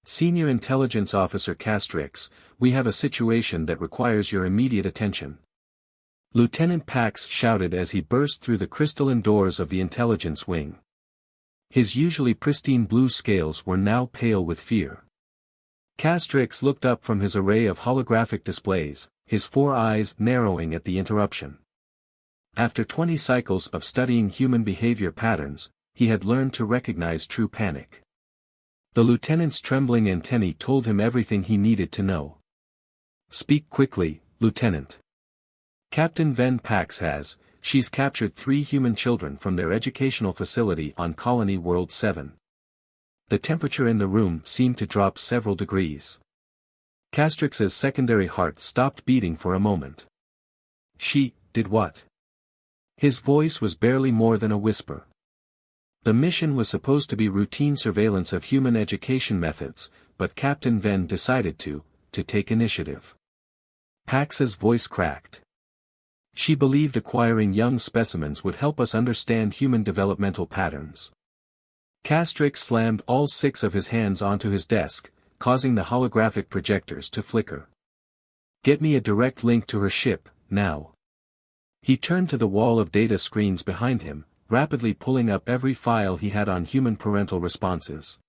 Senior Intelligence Officer Castrix, we have a situation that requires your immediate attention. Lieutenant Pax shouted as he burst through the crystalline doors of the intelligence wing. His usually pristine blue scales were now pale with fear. Castrix looked up from his array of holographic displays, his 4 eyes narrowing at the interruption. After 20 cycles of studying human behavior patterns, he had learned to recognize true panic. The lieutenant's trembling antennae told him everything he needed to know. Speak quickly, Lieutenant. Captain Ven Pax she's captured 3 human children from their educational facility on Colony World 7. The temperature in the room seemed to drop several degrees. Castrix's secondary heart stopped beating for a moment. She did what? His voice was barely more than a whisper. The mission was supposed to be routine surveillance of human education methods, but Captain Ven decided to take initiative. Pax's voice cracked. She believed acquiring young specimens would help us understand human developmental patterns. Castrix slammed all 6 of his hands onto his desk, causing the holographic projectors to flicker. Get me a direct link to her ship, now. He turned to the wall of data screens behind him, rapidly pulling up every file he had on human parental responses.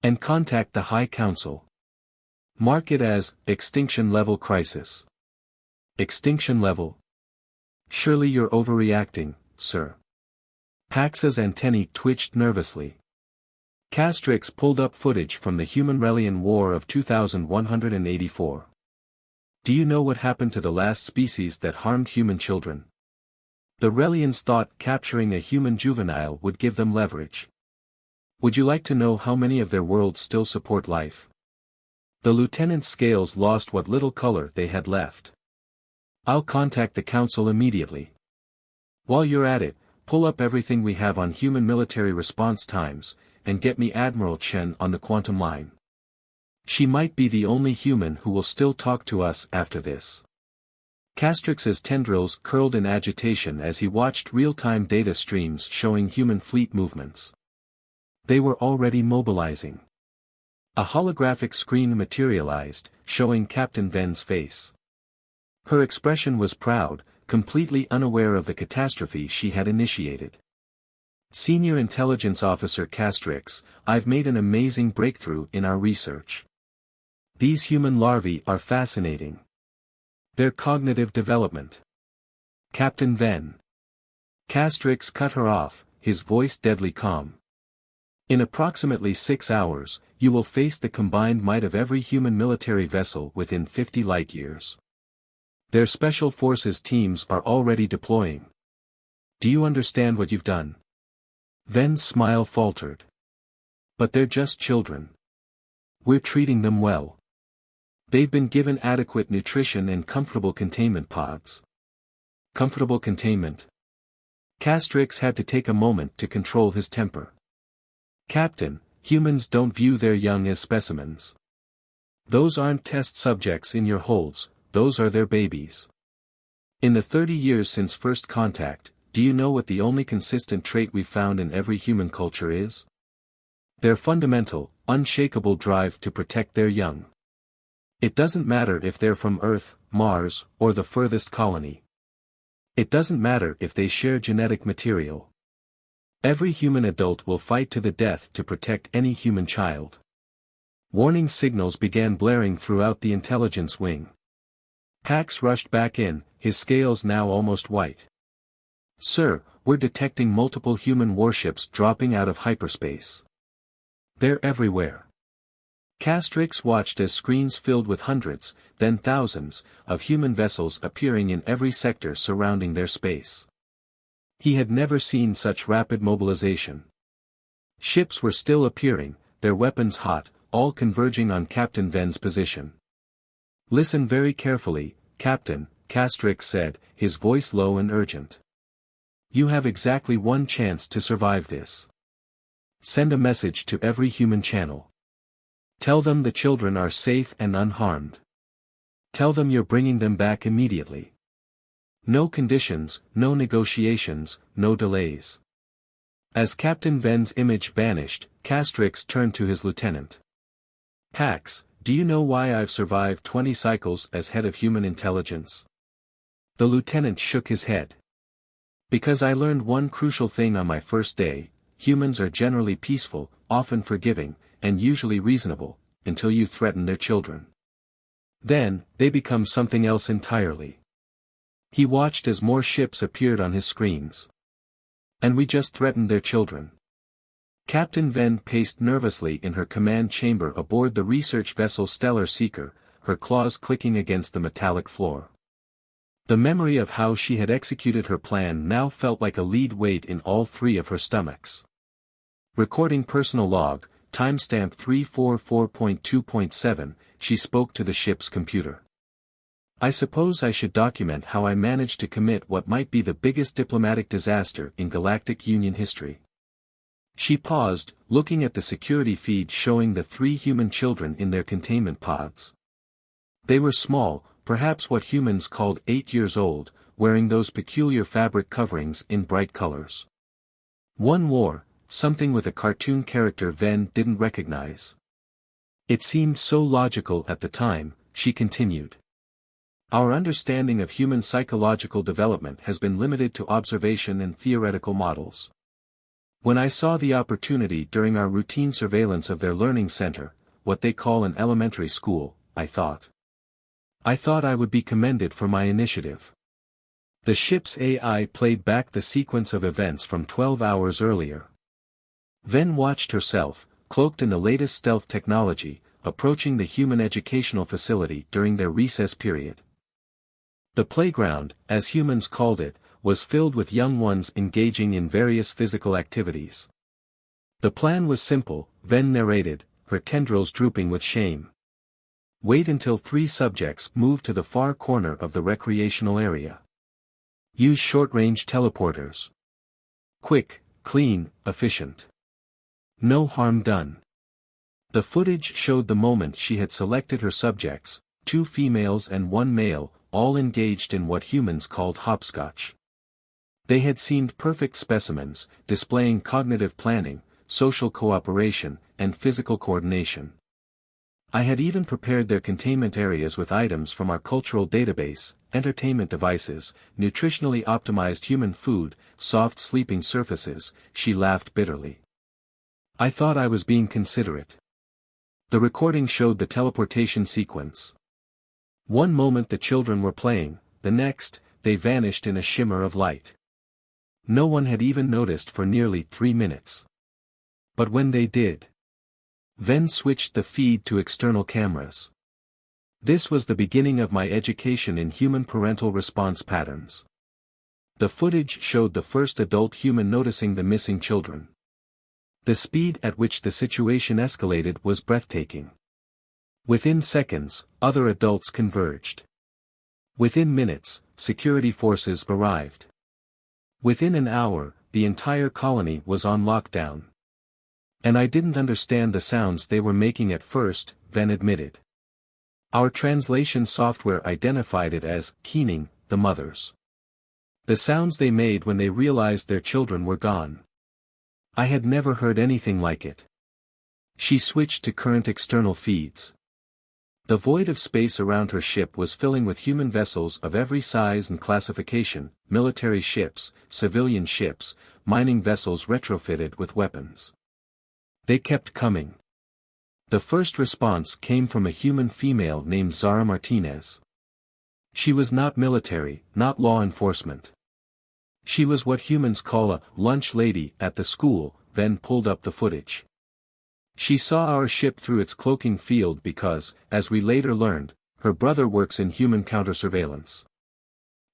And contact the High Council. Mark it as extinction level crisis. Extinction level? Surely you're overreacting, sir. Pax's antennae twitched nervously. Castrix pulled up footage from the Human-Relian War of 2184. Do you know what happened to the last species that harmed human children? The Relians thought capturing a human juvenile would give them leverage. Would you like to know how many of their worlds still support life? The lieutenant's scales lost what little color they had left. I'll contact the council immediately. While you're at it, pull up everything we have on human military response times, and get me Admiral Chen on the quantum line. She might be the only human who will still talk to us after this. Castrix's tendrils curled in agitation as he watched real-time data streams showing human fleet movements. They were already mobilizing. A holographic screen materialized, showing Captain Ven's face. Her expression was proud, completely unaware of the catastrophe she had initiated. Senior Intelligence Officer Castrix, I've made an amazing breakthrough in our research. These human larvae are fascinating. Their cognitive development. Captain Ven. Castrix cut her off, his voice deadly calm. In approximately 6 hours, you will face the combined might of every human military vessel within 50 light-years. Their special forces teams are already deploying. Do you understand what you've done? Ven's smile faltered. But they're just children. We're treating them well. They've been given adequate nutrition and comfortable containment pods. Comfortable containment. Castrix had to take a moment to control his temper. Captain, humans don't view their young as specimens. Those aren't test subjects in your holds, those are their babies. In the 30 years since first contact, do you know what the only consistent trait we've found in every human culture is? Their fundamental, unshakable drive to protect their young. It doesn't matter if they're from Earth, Mars, or the furthest colony. It doesn't matter if they share genetic material. Every human adult will fight to the death to protect any human child. Warning signals began blaring throughout the intelligence wing. Pax rushed back in, his scales now almost white. Sir, we're detecting multiple human warships dropping out of hyperspace. They're everywhere. Castrix watched as screens filled with hundreds, then thousands, of human vessels appearing in every sector surrounding their space. He had never seen such rapid mobilization. Ships were still appearing, their weapons hot, all converging on Captain Ven's position. Listen very carefully, Captain, Castrix said, his voice low and urgent. You have exactly 1 chance to survive this. Send a message to every human channel. Tell them the children are safe and unharmed. Tell them you're bringing them back immediately. No conditions, no negotiations, no delays. As Captain Ven's image vanished, Castrix turned to his lieutenant. Pax, do you know why I've survived 20 cycles as head of human intelligence? The lieutenant shook his head. Because I learned one crucial thing on my first day: humans are generally peaceful, often forgiving, and usually reasonable, until you threaten their children. Then, they become something else entirely. He watched as more ships appeared on his screens. And we just threatened their children. Captain Ven paced nervously in her command chamber aboard the research vessel Stellar Seeker, her claws clicking against the metallic floor. The memory of how she had executed her plan now felt like a lead weight in all three of her stomachs. Recording personal log, timestamp 344.2.7, she spoke to the ship's computer. I suppose I should document how I managed to commit what might be the biggest diplomatic disaster in Galactic Union history. She paused, looking at the security feed showing the 3 human children in their containment pods. They were small, perhaps what humans called 8 years old, wearing those peculiar fabric coverings in bright colors. One wore something with a cartoon character Ven didn't recognize. It seemed so logical at the time, she continued. Our understanding of human psychological development has been limited to observation and theoretical models. When I saw the opportunity during our routine surveillance of their learning center, what they call an elementary school, I thought I would be commended for my initiative. The ship's AI played back the sequence of events from 12 hours earlier. Ven watched herself, cloaked in the latest stealth technology, approaching the human educational facility during their recess period. The playground, as humans called it, was filled with young ones engaging in various physical activities. The plan was simple, Ven narrated, her tendrils drooping with shame. Wait until 3 subjects move to the far corner of the recreational area. Use short-range teleporters. Quick, clean, efficient. No harm done. The footage showed the moment she had selected her subjects, 2 females and 1 male, all engaged in what humans called hopscotch. They had seemed perfect specimens, displaying cognitive planning, social cooperation, and physical coordination. I had even prepared their containment areas with items from our cultural database, entertainment devices, nutritionally optimized human food, soft sleeping surfaces. She laughed bitterly. I thought I was being considerate. The recording showed the teleportation sequence. One moment the children were playing, the next, they vanished in a shimmer of light. No one had even noticed for nearly 3 minutes. But when they did, Ven switched the feed to external cameras. This was the beginning of my education in human parental response patterns. The footage showed the first adult human noticing the missing children. The speed at which the situation escalated was breathtaking. Within seconds, other adults converged. Within minutes, security forces arrived. Within an hour, the entire colony was on lockdown. And I didn't understand the sounds they were making at first, Ven admitted. Our translation software identified it as keening, the mothers. The sounds they made when they realized their children were gone. I had never heard anything like it. She switched to current external feeds. The void of space around her ship was filling with human vessels of every size and classification, military ships, civilian ships, mining vessels retrofitted with weapons. They kept coming. The first response came from a human female named Zara Martinez. She was not military, not law enforcement. She was what humans call a lunch lady at the school. Ven pulled up the footage. She saw our ship through its cloaking field because, as we later learned, her brother works in human counter-surveillance.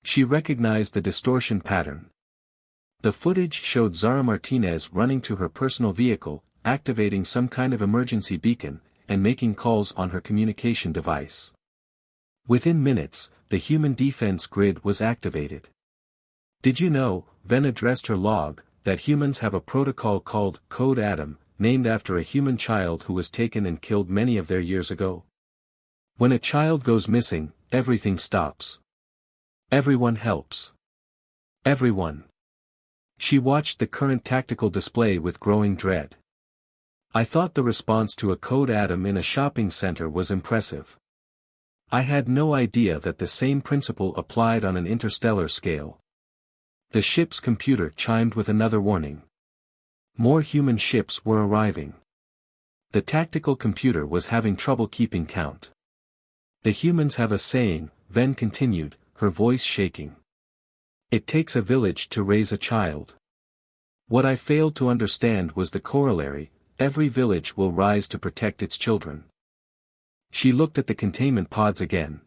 She recognized the distortion pattern. The footage showed Zara Martinez running to her personal vehicle, activating some kind of emergency beacon, and making calls on her communication device. Within minutes, the human defense grid was activated. Did you know, Ven addressed her log, that humans have a protocol called Code Atom, named after a human child who was taken and killed many of their years ago? When a child goes missing, everything stops. Everyone helps. Everyone. She watched the current tactical display with growing dread. I thought the response to a code atom in a shopping center was impressive. I had no idea that the same principle applied on an interstellar scale. The ship's computer chimed with another warning. More human ships were arriving. The tactical computer was having trouble keeping count. The humans have a saying, Ven continued, her voice shaking. It takes a village to raise a child. What I failed to understand was the corollary, every village will rise to protect its children. She looked at the containment pods again.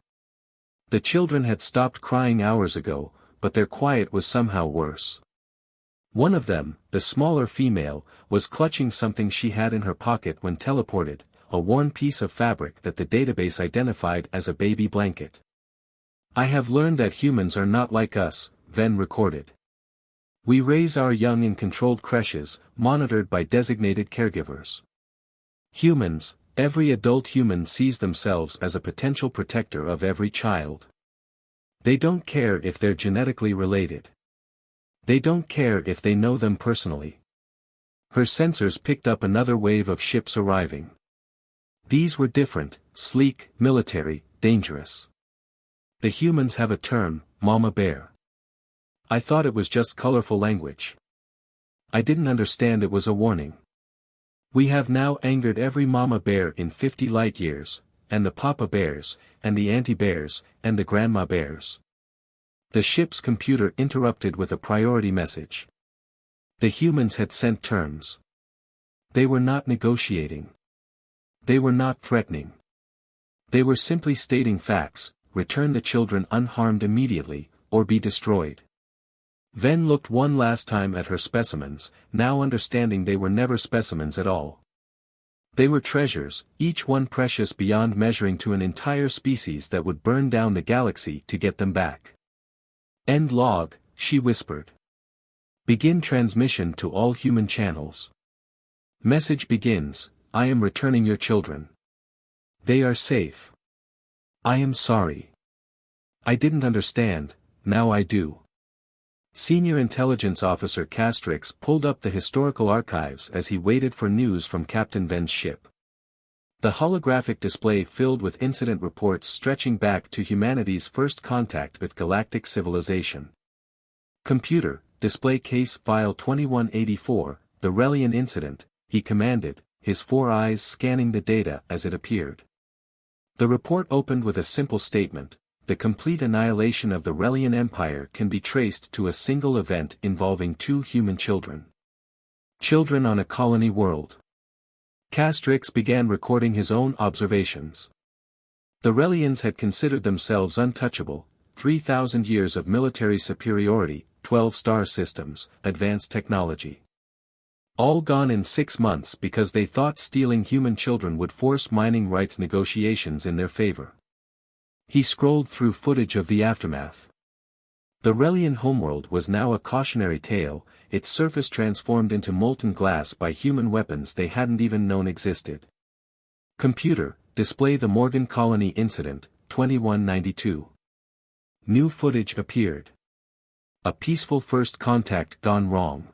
The children had stopped crying hours ago, but their quiet was somehow worse. One of them, the smaller female, was clutching something she had in her pocket when teleported, a worn piece of fabric that the database identified as a baby blanket. I have learned that humans are not like us, Ven recorded. We raise our young in controlled creches, monitored by designated caregivers. Humans, every adult human sees themselves as a potential protector of every child. They don't care if they're genetically related. They don't care if they know them personally. Her sensors picked up another wave of ships arriving. These were different, sleek, military, dangerous. The humans have a term, Mama Bear. I thought it was just colorful language. I didn't understand it was a warning. We have now angered every Mama Bear in 50 light years, and the Papa Bears, and the Auntie Bears, and the Grandma Bears. The ship's computer interrupted with a priority message. The humans had sent terms. They were not negotiating. They were not threatening. They were simply stating facts, return the children unharmed immediately, or be destroyed. Ven looked one last time at her specimens, now understanding they were never specimens at all. They were treasures, each one precious beyond measuring to an entire species that would burn down the galaxy to get them back. End log, she whispered. Begin transmission to all human channels. Message begins, I am returning your children. They are safe. I am sorry. I didn't understand, now I do. Senior Intelligence Officer Castrix pulled up the historical archives as he waited for news from Captain Ven's ship. The holographic display filled with incident reports stretching back to humanity's first contact with galactic civilization. Computer, display case file 2184, the Relian incident, he commanded, his 4 eyes scanning the data as it appeared. The report opened with a simple statement, the complete annihilation of the Relian Empire can be traced to a single event involving 2 human children. Children on a colony world. Castrix began recording his own observations. The Relians had considered themselves untouchable, 3,000 years of military superiority, 12 star systems, advanced technology. All gone in 6 months because they thought stealing human children would force mining rights negotiations in their favor. He scrolled through footage of the aftermath. The Relian homeworld was now a cautionary tale, its surface transformed into molten glass by human weapons they hadn't even known existed. Computer, display the Morgan Colony Incident, 2192. New footage appeared. A peaceful first contact gone wrong.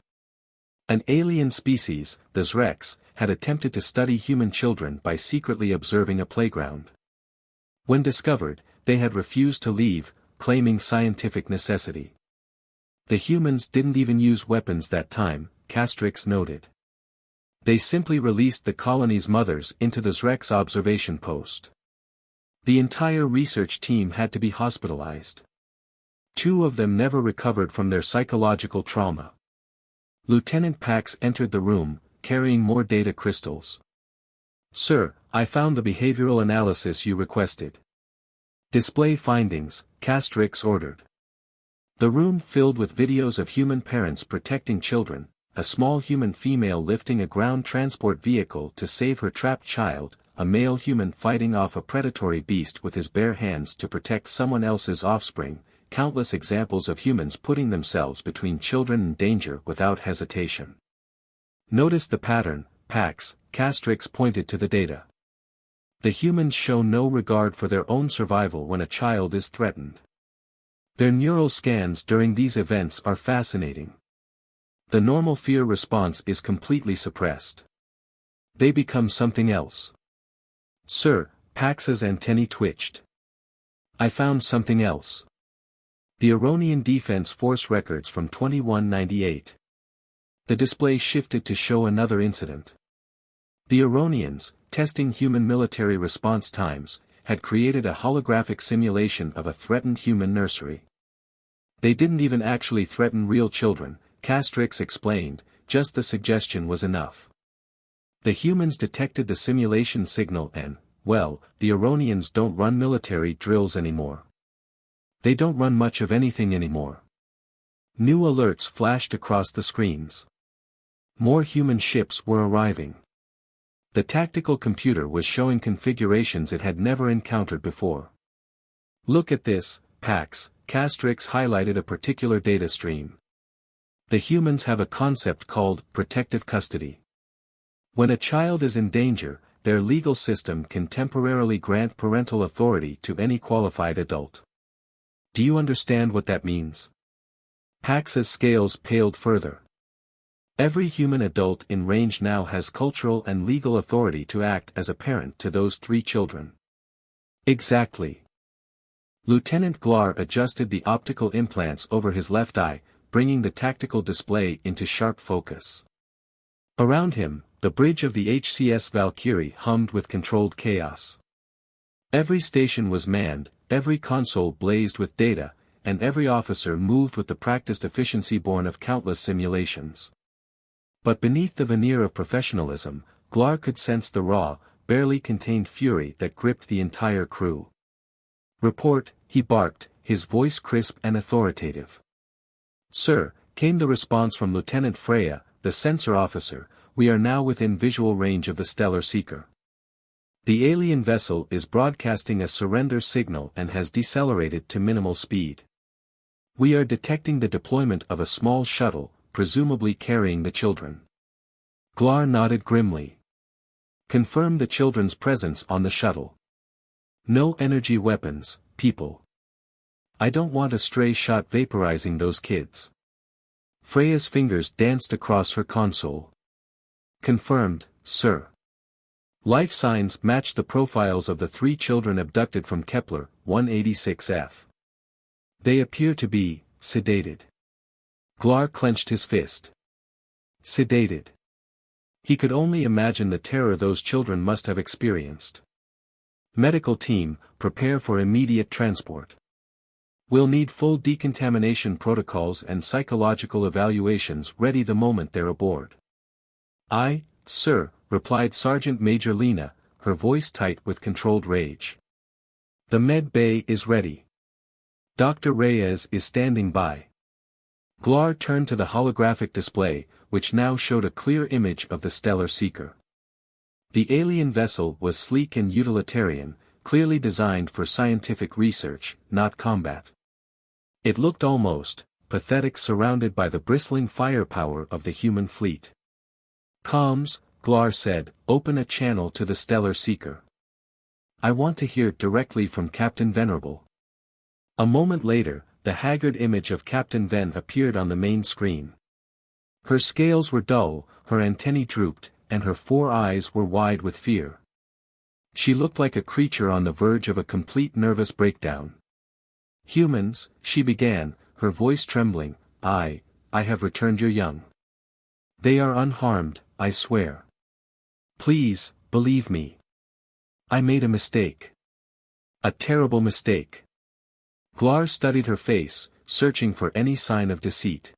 An alien species, the Zrex, had attempted to study human children by secretly observing a playground. When discovered, they had refused to leave, claiming scientific necessity. The humans didn't even use weapons that time, Castrix noted. They simply released the colony's mothers into the Zrex observation post. The entire research team had to be hospitalized. 2 of them never recovered from their psychological trauma. Lieutenant Pax entered the room, carrying more data crystals. Sir, I found the behavioral analysis you requested. Display findings, Castrix ordered. The room filled with videos of human parents protecting children, a small human female lifting a ground transport vehicle to save her trapped child, a male human fighting off a predatory beast with his bare hands to protect someone else's offspring, countless examples of humans putting themselves between children and danger without hesitation. Notice the pattern, Pax, Castrix pointed to the data. The humans show no regard for their own survival when a child is threatened. Their neural scans during these events are fascinating. The normal fear response is completely suppressed. They become something else. Sir, Pax's antennae twitched. I found something else. The Iranian Defense Force records from 2198. The display shifted to show another incident. The Iranians, testing human military response times, had created a holographic simulation of a threatened human nursery. They didn't even actually threaten real children, Castrix explained, just the suggestion was enough. The humans detected the simulation signal and, well, the Iranians don't run military drills anymore. They don't run much of anything anymore. New alerts flashed across the screens. More human ships were arriving. The tactical computer was showing configurations it had never encountered before. Look at this, Pax, Castrix highlighted a particular data stream. The humans have a concept called protective custody. When a child is in danger, their legal system can temporarily grant parental authority to any qualified adult. Do you understand what that means? Pax's scales paled further. Every human adult in range now has cultural and legal authority to act as a parent to those 3 children. Exactly. Lieutenant Glar adjusted the optical implants over his left eye, bringing the tactical display into sharp focus. Around him, the bridge of the HCS Valkyrie hummed with controlled chaos. Every station was manned, every console blazed with data, and every officer moved with the practiced efficiency born of countless simulations. But beneath the veneer of professionalism, Glar could sense the raw, barely contained fury that gripped the entire crew. Report, he barked, his voice crisp and authoritative. Sir, came the response from Lieutenant Freya, the sensor officer, we are now within visual range of the Stellar Seeker. The alien vessel is broadcasting a surrender signal and has decelerated to minimal speed. We are detecting the deployment of a small shuttle, presumably carrying the children. Glar nodded grimly. Confirm the children's presence on the shuttle. No energy weapons, people. I don't want a stray shot vaporizing those kids. Freya's fingers danced across her console. Confirmed, sir. Life signs matched the profiles of the 3 children abducted from Kepler 186F. They appear to be sedated. Glar clenched his fist. Sedated. He could only imagine the terror those children must have experienced. Medical team, prepare for immediate transport. We'll need full decontamination protocols and psychological evaluations ready the moment they're aboard. Aye, sir, replied Sergeant Major Lena, her voice tight with controlled rage. The med bay is ready. Dr. Reyes is standing by. Glar turned to the holographic display, which now showed a clear image of the Stellar Seeker. The alien vessel was sleek and utilitarian, clearly designed for scientific research, not combat. It looked almost pathetic surrounded by the bristling firepower of the human fleet. Comms, Glar said, open a channel to the Stellar Seeker. I want to hear directly from Captain Venerable. A moment later, the haggard image of Captain Ven appeared on the main screen. Her scales were dull, her antennae drooped, and her 4 eyes were wide with fear. She looked like a creature on the verge of a complete nervous breakdown. Humans, she began, her voice trembling, I have returned your young. They are unharmed, I swear. Please, believe me. I made a mistake. A terrible mistake. Glar studied her face, searching for any sign of deceit.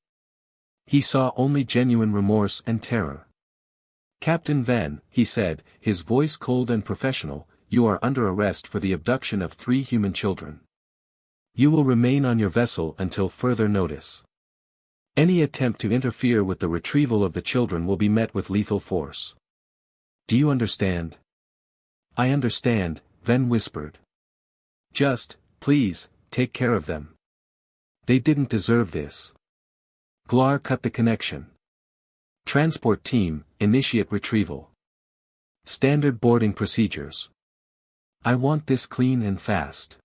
He saw only genuine remorse and terror. Captain Van, he said, his voice cold and professional, you are under arrest for the abduction of 3 human children. You will remain on your vessel until further notice. Any attempt to interfere with the retrieval of the children will be met with lethal force. Do you understand? I understand, Ven whispered. Just, please, take care of them. They didn't deserve this. Glar cut the connection. Transport team, initiate retrieval. Standard boarding procedures. I want this clean and fast.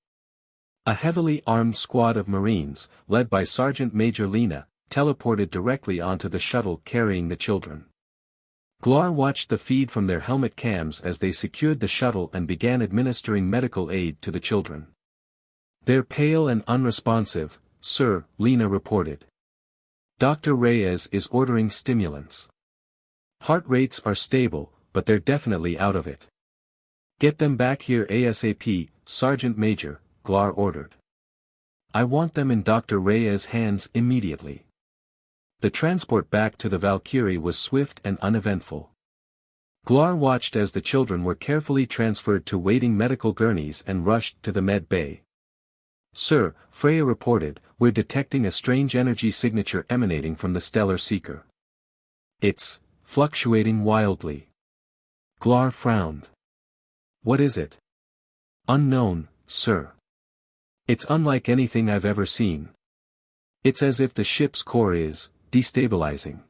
A heavily armed squad of Marines, led by Sergeant Major Lena, teleported directly onto the shuttle carrying the children. Glar watched the feed from their helmet cams as they secured the shuttle and began administering medical aid to the children. "They're pale and unresponsive, sir," Lena reported. "Dr. Reyes is ordering stimulants. Heart rates are stable, but they're definitely out of it." "Get them back here ASAP, Sergeant Major," Glar ordered. "I want them in Dr. Reyes' hands immediately." The transport back to the Valkyrie was swift and uneventful. Glar watched as the children were carefully transferred to waiting medical gurneys and rushed to the med bay. "Sir," Freya reported, "we're detecting a strange energy signature emanating from the stellar seeker. It's fluctuating wildly." Glar frowned. "What is it?" "Unknown, sir. It's unlike anything I've ever seen. It's as if the ship's core is destabilizing."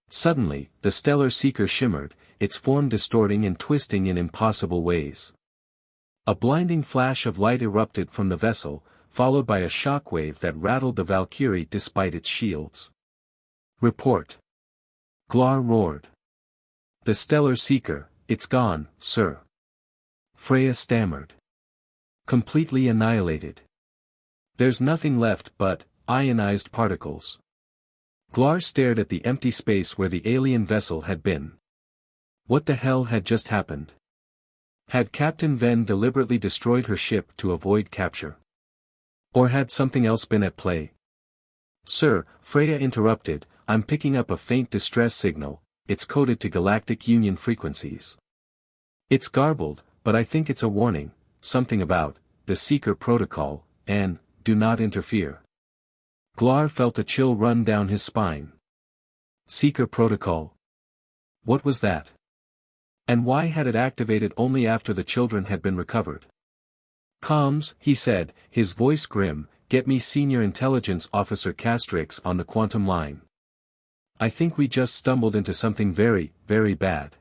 Suddenly, the stellar seeker shimmered, its form distorting and twisting in impossible ways. A blinding flash of light erupted from the vessel, followed by a shockwave that rattled the Valkyrie despite its shields. "Report!" Glar roared. "The stellar seeker, it's gone, sir." Freya stammered. "Completely annihilated. There's nothing left but ionized particles." Glar stared at the empty space where the alien vessel had been. What the hell had just happened? Had Captain Ven deliberately destroyed her ship to avoid capture? Or had something else been at play? "Sir," Freya interrupted, "I'm picking up a faint distress signal. It's coded to Galactic Union frequencies. It's garbled, but I think it's a warning, something about the Seeker Protocol, and do not interfere." Glar felt a chill run down his spine. Seeker Protocol? What was that? And why had it activated only after the children had been recovered? "Comms," he said, his voice grim, "get me Senior Intelligence Officer Castrix on the quantum line. I think we just stumbled into something very, very bad."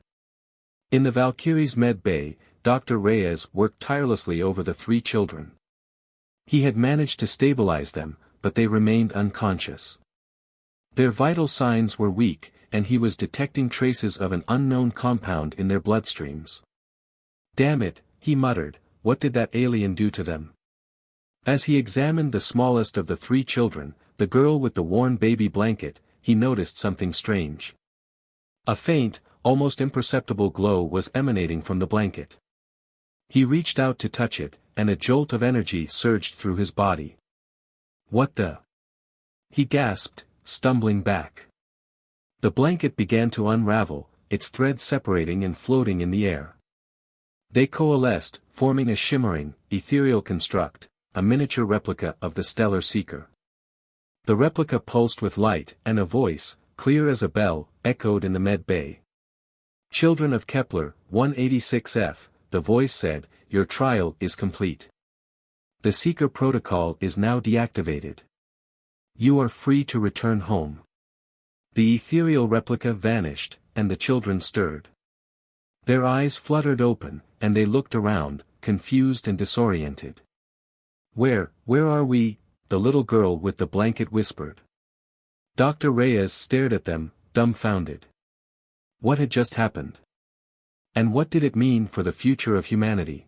In the Valkyrie's med bay, Dr. Reyes worked tirelessly over the 3 children. He had managed to stabilize them, but they remained unconscious. Their vital signs were weak, and he was detecting traces of an unknown compound in their bloodstreams. "Damn it," he muttered, "what did that alien do to them?" As he examined the smallest of the 3 children, the girl with the worn baby blanket, he noticed something strange. A faint, almost imperceptible glow was emanating from the blanket. He reached out to touch it, and a jolt of energy surged through his body. "What the?" he gasped, stumbling back. The blanket began to unravel, its threads separating and floating in the air. They coalesced, forming a shimmering, ethereal construct, a miniature replica of the stellar seeker. The replica pulsed with light, and a voice, clear as a bell, echoed in the med bay. "Children of Kepler, 186F, the voice said, your trial is complete. The Seeker Protocol is now deactivated. You are free to return home." The ethereal replica vanished, and the children stirred. Their eyes fluttered open, and they looked around, confused and disoriented. Where are we?" the little girl with the blanket whispered. Dr. Reyes stared at them, dumbfounded. What had just happened? And what did it mean for the future of humanity?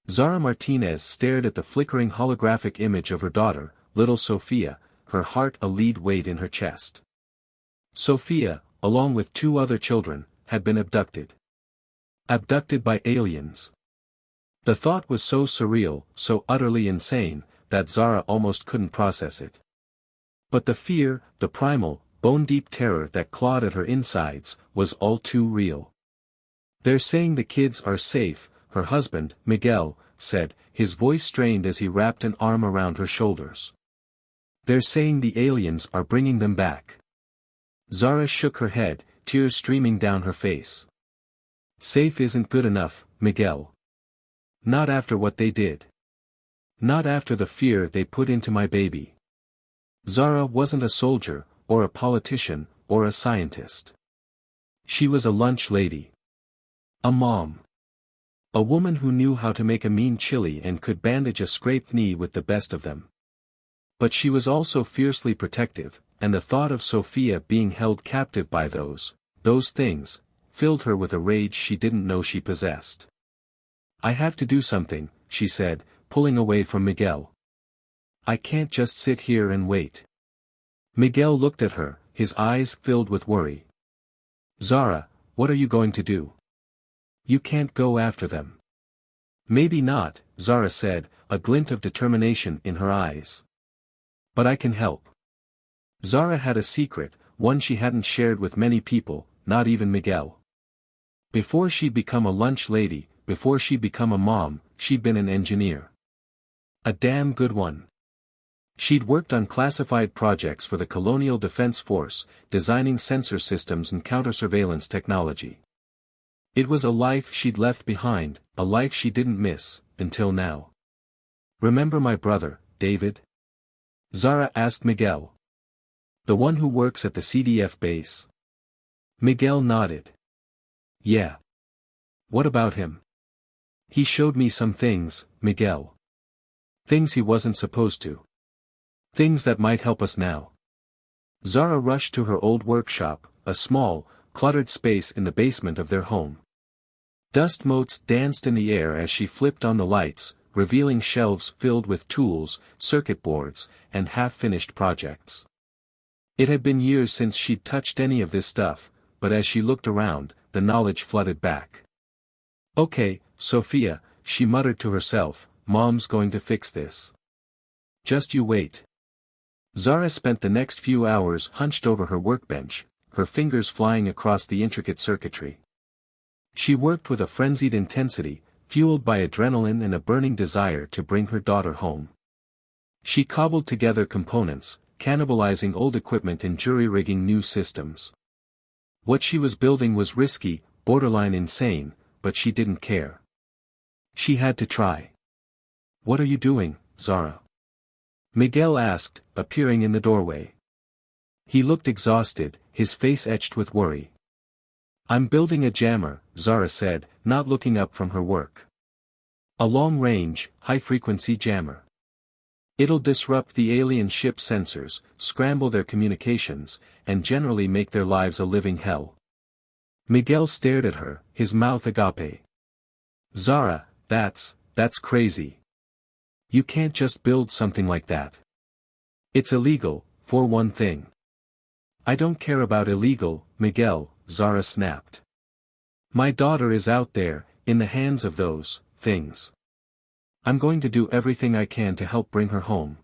Zara Martinez stared at the flickering holographic image of her daughter, little Sophia, her heart a lead weight in her chest. Sophia, along with 2 other children, had been abducted. Abducted by aliens. The thought was so surreal, so utterly insane, that Zara almost couldn't process it. But the fear, the primal, bone-deep terror that clawed at her insides, was all too real. "They're saying the kids are safe," her husband, Miguel, said, his voice strained as he wrapped an arm around her shoulders. "They're saying the aliens are bringing them back." Zara shook her head, tears streaming down her face. "Safe isn't good enough, Miguel. Not after what they did. Not after the fear they put into my baby." Zara wasn't a soldier, or a politician, or a scientist. She was a lunch lady. A mom. A woman who knew how to make a mean chili and could bandage a scraped knee with the best of them. But she was also fiercely protective, and the thought of Sophia being held captive by those those things, filled her with a rage she didn't know she possessed. "I have to do something," she said, pulling away from Miguel. "I can't just sit here and wait." Miguel looked at her, his eyes filled with worry. "Zara, what are you going to do? You can't go after them." "Maybe not," Zara said, a glint of determination in her eyes. "But I can help." Zara had a secret, one she hadn't shared with many people, not even Miguel. Before she'd become a lunch lady, before she'd become a mom, she'd been an engineer. A damn good one. She'd worked on classified projects for the Colonial Defense Force, designing sensor systems and counter-surveillance technology. It was a life she'd left behind, a life she didn't miss, until now. "Remember my brother, David?" Zara asked Miguel. "The one who works at the CDF base?" Miguel nodded. "Yeah. What about him?" "He showed me some things, Miguel. Things he wasn't supposed to. Things that might help us now." Zara rushed to her old workshop, a small, cluttered space in the basement of their home. Dust motes danced in the air as she flipped on the lights, revealing shelves filled with tools, circuit boards, and half-finished projects. It had been years since she'd touched any of this stuff, but as she looked around, the knowledge flooded back. "Okay, Sophia," she muttered to herself, "Mom's going to fix this. Just you wait." Zara spent the next few hours hunched over her workbench, her fingers flying across the intricate circuitry. She worked with a frenzied intensity, fueled by adrenaline and a burning desire to bring her daughter home. She cobbled together components, cannibalizing old equipment and jury-rigging new systems. What she was building was risky, borderline insane, but she didn't care. She had to try. "What are you doing, Zara?" Miguel asked, appearing in the doorway. He looked exhausted, his face etched with worry. "I'm building a jammer," Zara said, not looking up from her work. "A long-range, high-frequency jammer. It'll disrupt the alien ship sensors, scramble their communications, and generally make their lives a living hell." Miguel stared at her, his mouth agape. "Zara, that's crazy. You can't just build something like that. It's illegal, for one thing." "I don't care about illegal, Miguel," Zara snapped. "My daughter is out there, in the hands of those things. I'm going to do everything I can to help bring her home.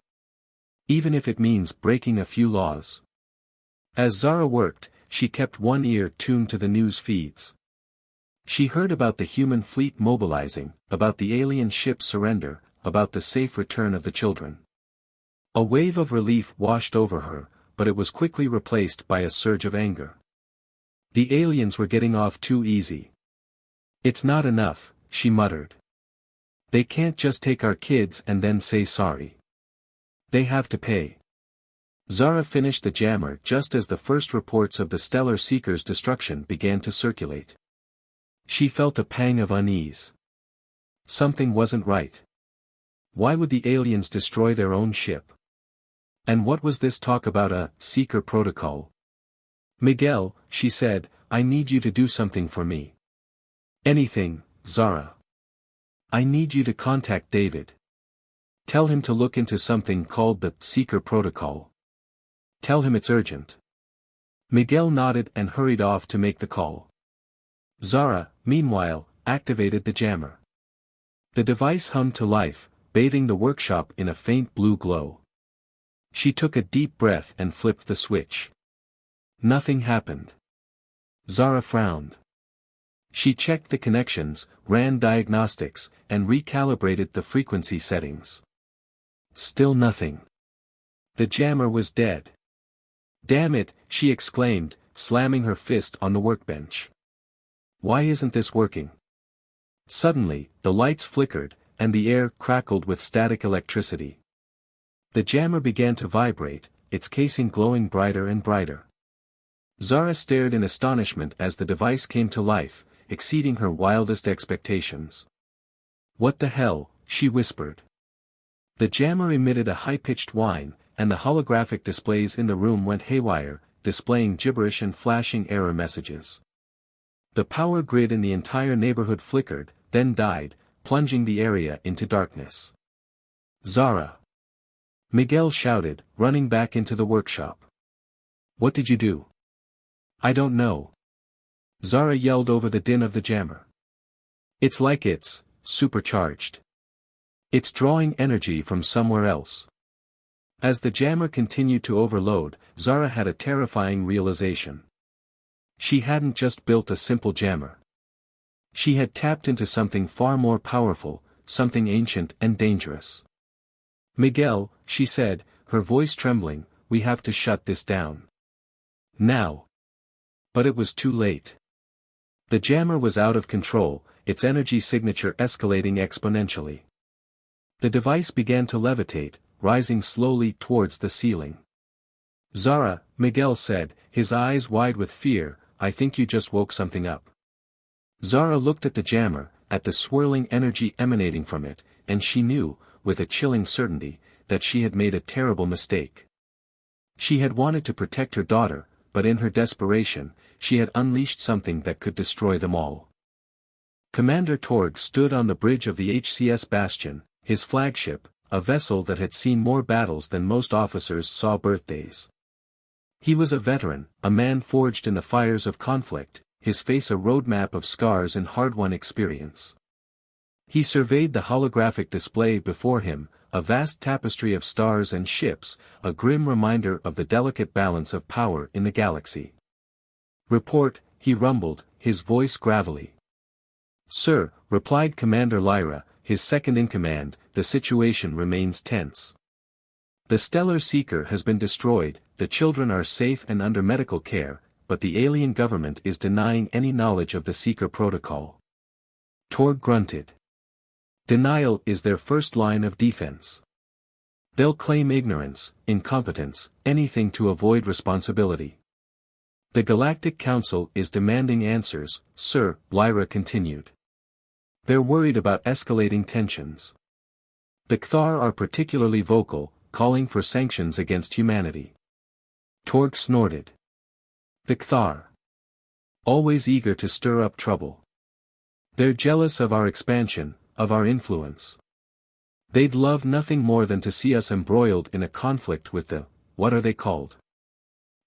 Even if it means breaking a few laws." As Zara worked, she kept one ear tuned to the news feeds. She heard about the human fleet mobilizing, about the alien ship's surrender, about the safe return of the children. A wave of relief washed over her, but it was quickly replaced by a surge of anger. The aliens were getting off too easy. "It's not enough," she muttered. "They can't just take our kids and then say sorry. They have to pay." Zara finished the jammer just as the first reports of the Stellar Seeker's destruction began to circulate. She felt a pang of unease. Something wasn't right. Why would the aliens destroy their own ship? And what was this talk about a Seeker protocol? "Miguel," she said, "I need you to do something for me." "Anything, Zara." "I need you to contact David. Tell him to look into something called the Seeker protocol. Tell him it's urgent." Miguel nodded and hurried off to make the call. Zara, meanwhile, activated the jammer. The device hummed to life, bathing the workshop in a faint blue glow. She took a deep breath and flipped the switch. Nothing happened. Zara frowned. She checked the connections, ran diagnostics, and recalibrated the frequency settings. Still nothing. The jammer was dead. "Damn it," she exclaimed, slamming her fist on the workbench. "Why isn't this working?" Suddenly, the lights flickered, and the air crackled with static electricity. The jammer began to vibrate, its casing glowing brighter and brighter. Zara stared in astonishment as the device came to life, exceeding her wildest expectations. "What the hell?" she whispered. The jammer emitted a high-pitched whine, and the holographic displays in the room went haywire, displaying gibberish and flashing error messages. The power grid in the entire neighborhood flickered, then died, plunging the area into darkness. Zara! Miguel shouted, running back into the workshop. What did you do? I don't know. Zara yelled over the din of the jammer. It's like it's supercharged. It's drawing energy from somewhere else. As the jammer continued to overload, Zara had a terrifying realization. She hadn't just built a simple jammer. She had tapped into something far more powerful, something ancient and dangerous. Miguel, she said, her voice trembling, we have to shut this down. Now. But it was too late. The jammer was out of control, its energy signature escalating exponentially. The device began to levitate, rising slowly towards the ceiling. Zara, Miguel said, his eyes wide with fear, I think you just woke something up. Zara looked at the jammer, at the swirling energy emanating from it, and she knew, with a chilling certainty, that she had made a terrible mistake. She had wanted to protect her daughter, but in her desperation, she had unleashed something that could destroy them all. Commander Torg stood on the bridge of the HCS Bastion, his flagship, a vessel that had seen more battles than most officers saw birthdays. He was a veteran, a man forged in the fires of conflict, his face a roadmap of scars and hard-won experience. He surveyed the holographic display before him, a vast tapestry of stars and ships, a grim reminder of the delicate balance of power in the galaxy. Report, he rumbled, his voice gravelly. Sir, replied Commander Lyra, his second-in-command, the situation remains tense. The Stellar Seeker has been destroyed, the children are safe and under medical care, but the alien government is denying any knowledge of the Seeker protocol. Torg grunted. Denial is their first line of defense. They'll claim ignorance, incompetence, anything to avoid responsibility. The Galactic Council is demanding answers, sir, Lyra continued. They're worried about escalating tensions. The Kthar are particularly vocal, calling for sanctions against humanity. Torg snorted. The Kthar. Always eager to stir up trouble. They're jealous of our expansion, of our influence. They'd love nothing more than to see us embroiled in a conflict with the, what are they called?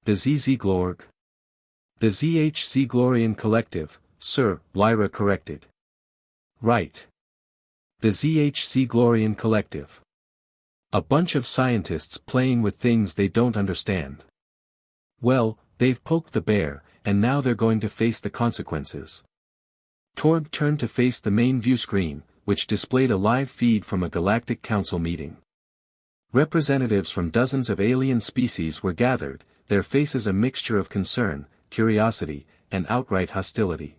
The ZZ-Glorg? The ZH-Z-Glorian Collective, sir, Lyra corrected. Right. The ZH-Z-Glorian Collective. A bunch of scientists playing with things they don't understand. Well, they've poked the bear, and now they're going to face the consequences. Torg turned to face the main view screen, which displayed a live feed from a Galactic Council meeting. Representatives from dozens of alien species were gathered, their faces a mixture of concern, curiosity, and outright hostility.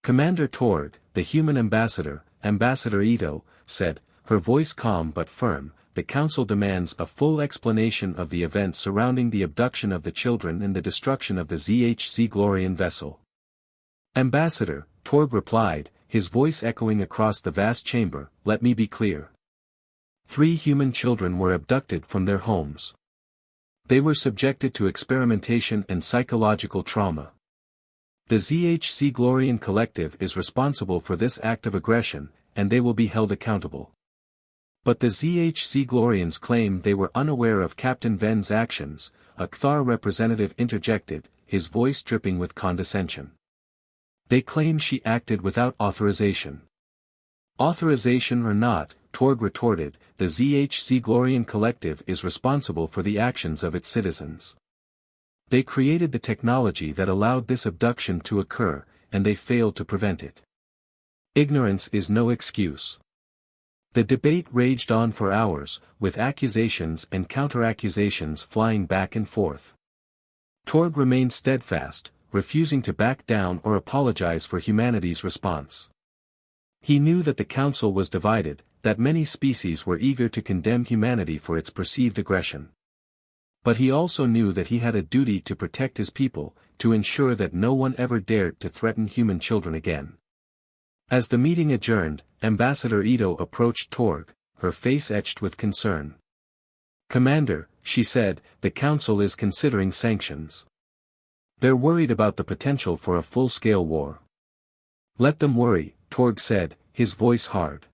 Commander Torg, the human ambassador, Ambassador Ito, said, her voice calm but firm, the Council demands a full explanation of the events surrounding the abduction of the children and the destruction of the ZH-Z-Glorian vessel. Ambassador, Torg replied, his voice echoing across the vast chamber, let me be clear. 3 human children were abducted from their homes. They were subjected to experimentation and psychological trauma. The ZH-Z-Glorian Collective is responsible for this act of aggression, and they will be held accountable. But the ZH-Z-Glorians claim they were unaware of Captain Ven's actions, a Kthar representative interjected, his voice dripping with condescension. They claim she acted without authorization. Authorization or not, Torg retorted, the ZH-Z-Glorian Collective is responsible for the actions of its citizens. They created the technology that allowed this abduction to occur, and they failed to prevent it. Ignorance is no excuse. The debate raged on for hours, with accusations and counter-accusations flying back and forth. Torg remained steadfast, refusing to back down or apologize for humanity's response. He knew that the Council was divided, that many species were eager to condemn humanity for its perceived aggression. But he also knew that he had a duty to protect his people, to ensure that no one ever dared to threaten human children again. As the meeting adjourned, Ambassador Ito approached Torg, her face etched with concern. Commander, she said, the Council is considering sanctions. They're worried about the potential for a full-scale war. Let them worry, Torg said, his voice hard.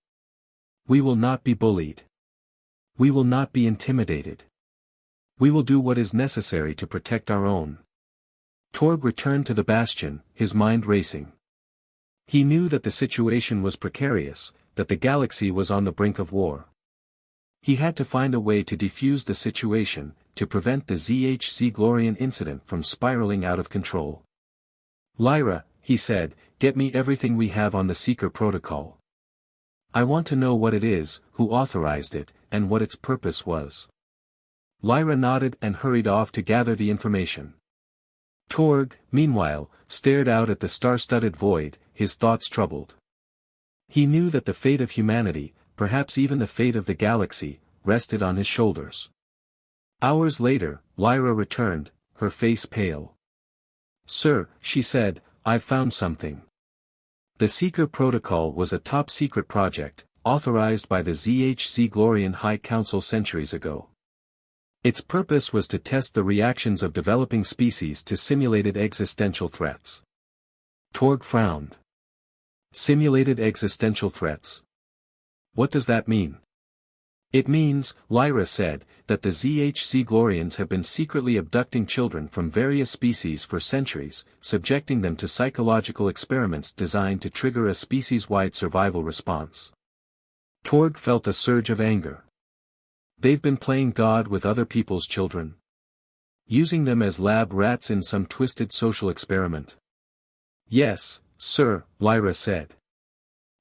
We will not be bullied. We will not be intimidated. We will do what is necessary to protect our own. Torg returned to the bastion, his mind racing. He knew that the situation was precarious, that the galaxy was on the brink of war. He had to find a way to defuse the situation, to prevent the ZHC Glorian incident from spiraling out of control. Lyra, he said, get me everything we have on the Seeker protocol. I want to know what it is, who authorized it, and what its purpose was. Lyra nodded and hurried off to gather the information. Torg, meanwhile, stared out at the star-studded void, his thoughts troubled. He knew that the fate of humanity, perhaps even the fate of the galaxy, rested on his shoulders. Hours later, Lyra returned, her face pale. Sir, she said, I've found something. The Seeker Protocol was a top-secret project, authorized by the ZHC Glorian High Council centuries ago. Its purpose was to test the reactions of developing species to simulated existential threats. Torg frowned. Simulated existential threats. What does that mean? It means, Lyra said, that the ZHC Glorians have been secretly abducting children from various species for centuries, subjecting them to psychological experiments designed to trigger a species-wide survival response. Torg felt a surge of anger. They've been playing God with other people's children. Using them as lab rats in some twisted social experiment. Yes, sir, Lyra said.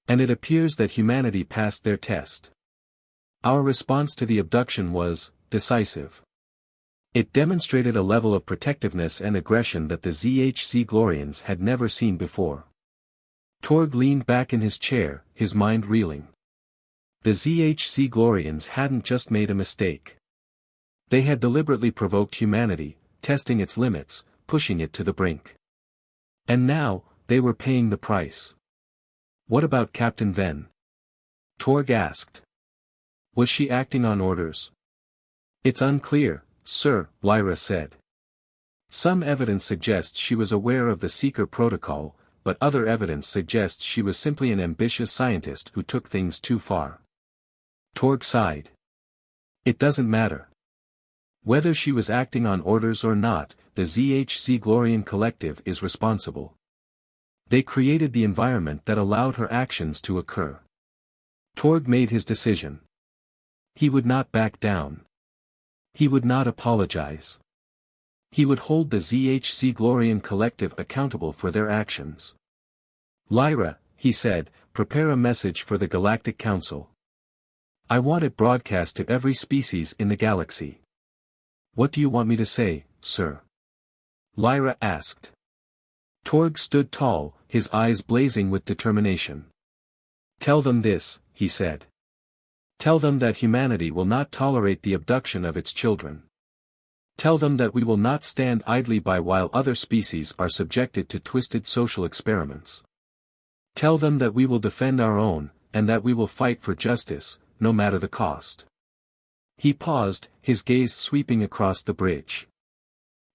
And it appears that humanity passed their test. Our response to the abduction was decisive. It demonstrated a level of protectiveness and aggression that the ZHC Glorians had never seen before. Torg leaned back in his chair, his mind reeling. The ZHC Glorians hadn't just made a mistake. They had deliberately provoked humanity, testing its limits, pushing it to the brink. And now, they were paying the price. What about Captain Ven? Torg asked. Was she acting on orders? It's unclear, sir, Lyra said. Some evidence suggests she was aware of the Seeker protocol, but other evidence suggests she was simply an ambitious scientist who took things too far. Torg sighed. It doesn't matter. Whether she was acting on orders or not, the ZHC Glorian Collective is responsible. They created the environment that allowed her actions to occur. Torg made his decision. He would not back down. He would not apologize. He would hold the ZHC Glorian Collective accountable for their actions. Lyra, he said, prepare a message for the Galactic Council. I want it broadcast to every species in the galaxy. What do you want me to say, sir? Lyra asked. Torg stood tall, his eyes blazing with determination. Tell them this, he said. Tell them that humanity will not tolerate the abduction of its children. Tell them that we will not stand idly by while other species are subjected to twisted social experiments. Tell them that we will defend our own, and that we will fight for justice, no matter the cost. He paused, his gaze sweeping across the bridge.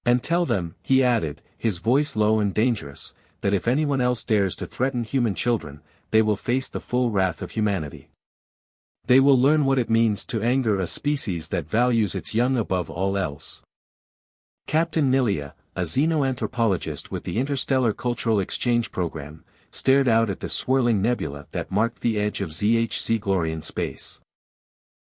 And tell them, he added, his voice low and dangerous, that if anyone else dares to threaten human children, they will face the full wrath of humanity. They will learn what it means to anger a species that values its young above all else. Captain Nilia, a xenoanthropologist with the Interstellar Cultural Exchange Program, stared out at the swirling nebula that marked the edge of ZHC Glorian space.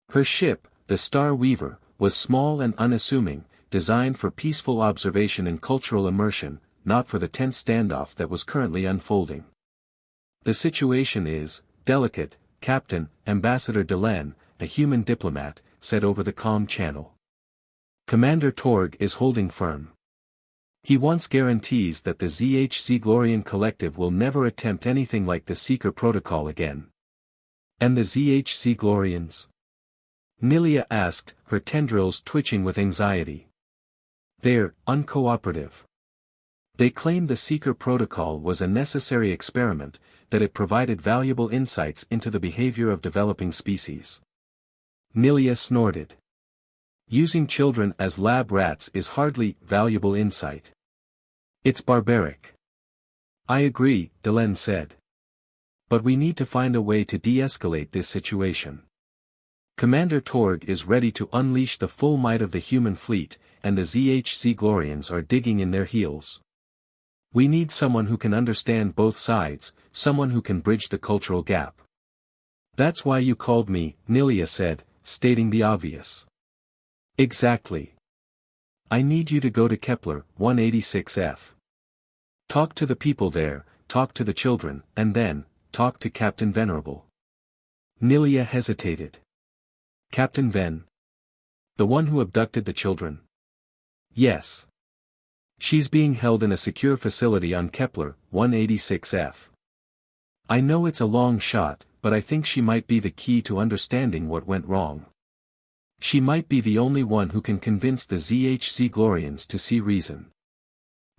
Her ship, the Star Weaver, was small and unassuming, designed for peaceful observation and cultural immersion, not for the tense standoff that was currently unfolding. The situation is delicate, Captain, Ambassador Delenn, a human diplomat, said over the comm channel. Commander Torg is holding firm. He wants guarantees that the ZHC Glorian Collective will never attempt anything like the Seeker Protocol again. And the ZHC Glorians? Nilia asked, her tendrils twitching with anxiety. They're uncooperative. They claim the Seeker Protocol was a necessary experiment, that it provided valuable insights into the behavior of developing species. Nilia snorted. Using children as lab rats is hardly valuable insight. It's barbaric. I agree, Delenn said. But we need to find a way to de-escalate this situation. Commander Torg is ready to unleash the full might of the human fleet, and the ZHC Glorians are digging in their heels. We need someone who can understand both sides, someone who can bridge the cultural gap. That's why you called me, Nilia said, stating the obvious. Exactly. I need you to go to Kepler 186F. Talk to the people there, talk to the children, and then, talk to Captain Venerable. Nilia hesitated. Captain Ven? The one who abducted the children? Yes. She's being held in a secure facility on Kepler 186F. I know it's a long shot, but I think she might be the key to understanding what went wrong. She might be the only one who can convince the ZHC Glorians to see reason.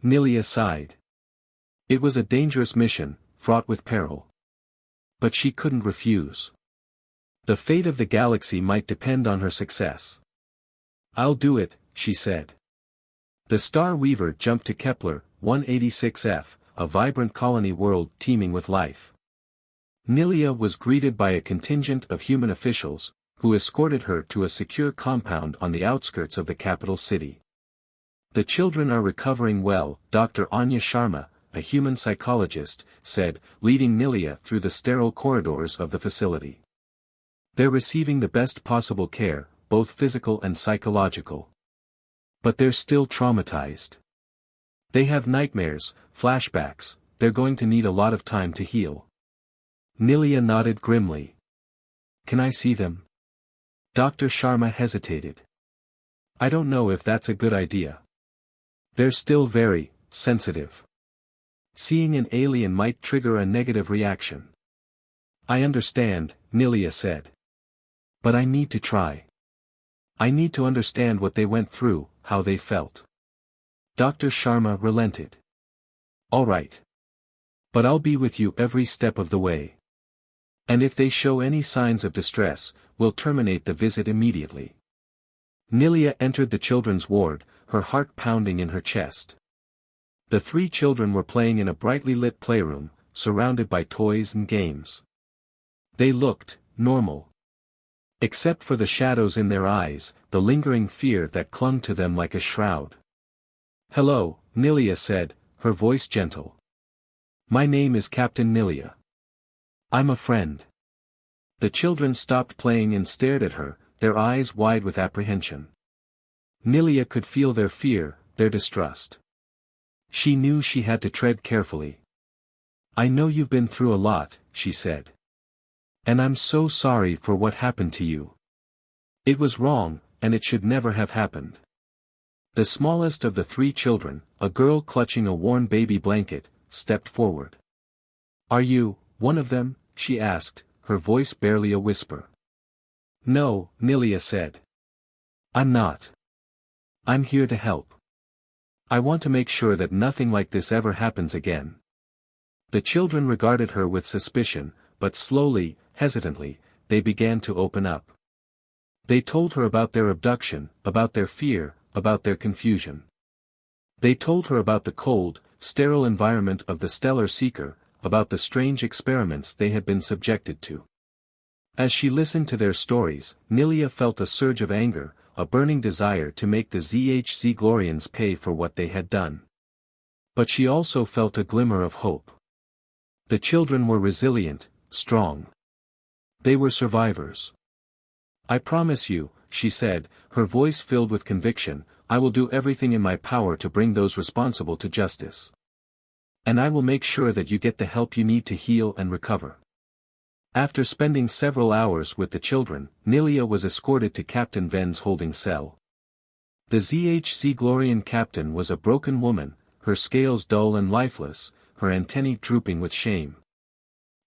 Nilia sighed. It was a dangerous mission, fraught with peril. But she couldn't refuse. The fate of the galaxy might depend on her success. I'll do it, she said. The Star Weaver jumped to Kepler 186F, a vibrant colony world teeming with life. Nilia was greeted by a contingent of human officials, who escorted her to a secure compound on the outskirts of the capital city. The children are recovering well, Dr. Anya Sharma, a human psychologist, said, leading Nilia through the sterile corridors of the facility. They're receiving the best possible care, both physical and psychological. But they're still traumatized. They have nightmares, flashbacks, they're going to need a lot of time to heal. Nilia nodded grimly. Can I see them? Dr. Sharma hesitated. I don't know if that's a good idea. They're still very sensitive. Seeing an alien might trigger a negative reaction. I understand, Nilia said. But I need to try. I need to understand what they went through, how they felt. Dr. Sharma relented. All right. But I'll be with you every step of the way. And if they show any signs of distress, we'll terminate the visit immediately. Nilia entered the children's ward, her heart pounding in her chest. The three children were playing in a brightly lit playroom, surrounded by toys and games. They looked normal. Except for the shadows in their eyes, the lingering fear that clung to them like a shroud. Hello, Nilia said, her voice gentle. My name is Captain Nilia. I'm a friend. The children stopped playing and stared at her, their eyes wide with apprehension. Nilia could feel their fear, their distrust. She knew she had to tread carefully. I know you've been through a lot, she said. And I'm so sorry for what happened to you. It was wrong, and it should never have happened. The smallest of the three children, a girl clutching a worn baby blanket, stepped forward. Are you one of them? She asked, her voice barely a whisper. No, Nilia said. I'm not. I'm here to help. I want to make sure that nothing like this ever happens again. The children regarded her with suspicion, but slowly, hesitantly, they began to open up. They told her about their abduction, about their fear, about their confusion. They told her about the cold, sterile environment of the Stellar Seeker, about the strange experiments they had been subjected to. As she listened to their stories, Nilia felt a surge of anger, a burning desire to make the ZHC Glorians pay for what they had done. But she also felt a glimmer of hope. The children were resilient, strong. They were survivors. I promise you, she said, her voice filled with conviction, I will do everything in my power to bring those responsible to justice. And I will make sure that you get the help you need to heal and recover. After spending several hours with the children, Nilia was escorted to Captain Ven's holding cell. The ZHC Glorian captain was a broken woman, her scales dull and lifeless, her antennae drooping with shame.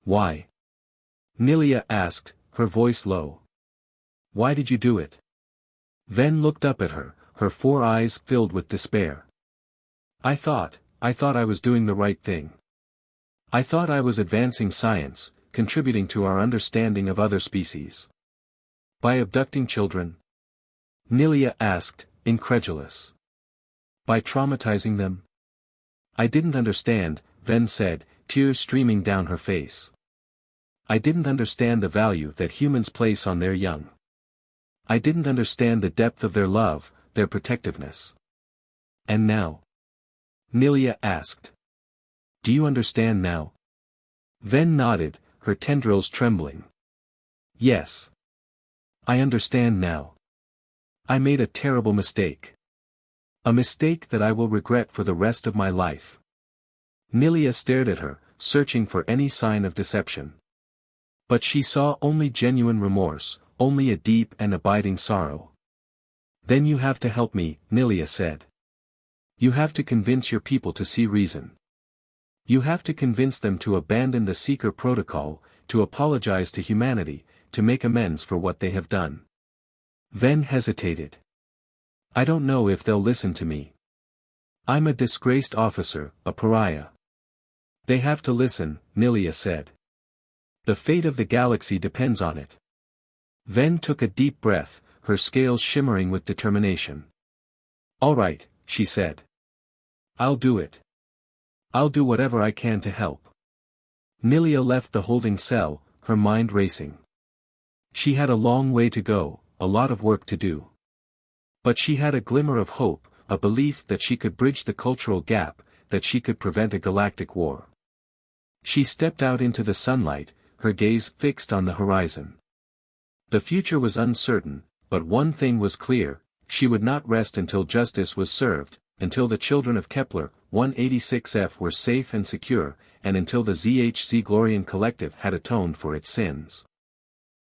Why? Nilia asked, her voice low. Why did you do it? Ven looked up at her, her 4 eyes filled with despair. I thought I was doing the right thing. I thought I was advancing science, contributing to our understanding of other species. By abducting children? Nilia asked, incredulous. By traumatizing them? I didn't understand, Ven said, tears streaming down her face. I didn't understand the value that humans place on their young. I didn't understand the depth of their love, their protectiveness. And now? Nilia asked. Do you understand now? Ven nodded, her tendrils trembling. Yes. I understand now. I made a terrible mistake. A mistake that I will regret for the rest of my life. Nilia stared at her, searching for any sign of deception. But she saw only genuine remorse, only a deep and abiding sorrow. Then you have to help me, Nilia said. You have to convince your people to see reason. You have to convince them to abandon the Seeker Protocol, to apologize to humanity, to make amends for what they have done. Ven hesitated. I don't know if they'll listen to me. I'm a disgraced officer, a pariah. They have to listen, Nilia said. The fate of the galaxy depends on it. Ven took a deep breath, her scales shimmering with determination. All right, she said. I'll do it. I'll do whatever I can to help. Nilia left the holding cell, her mind racing. She had a long way to go, a lot of work to do. But she had a glimmer of hope, a belief that she could bridge the cultural gap, that she could prevent a galactic war. She stepped out into the sunlight, her gaze fixed on the horizon. The future was uncertain, but one thing was clear, she would not rest until justice was served, until the children of Kepler 186f were safe and secure, and until the ZHC Glorian Collective had atoned for its sins.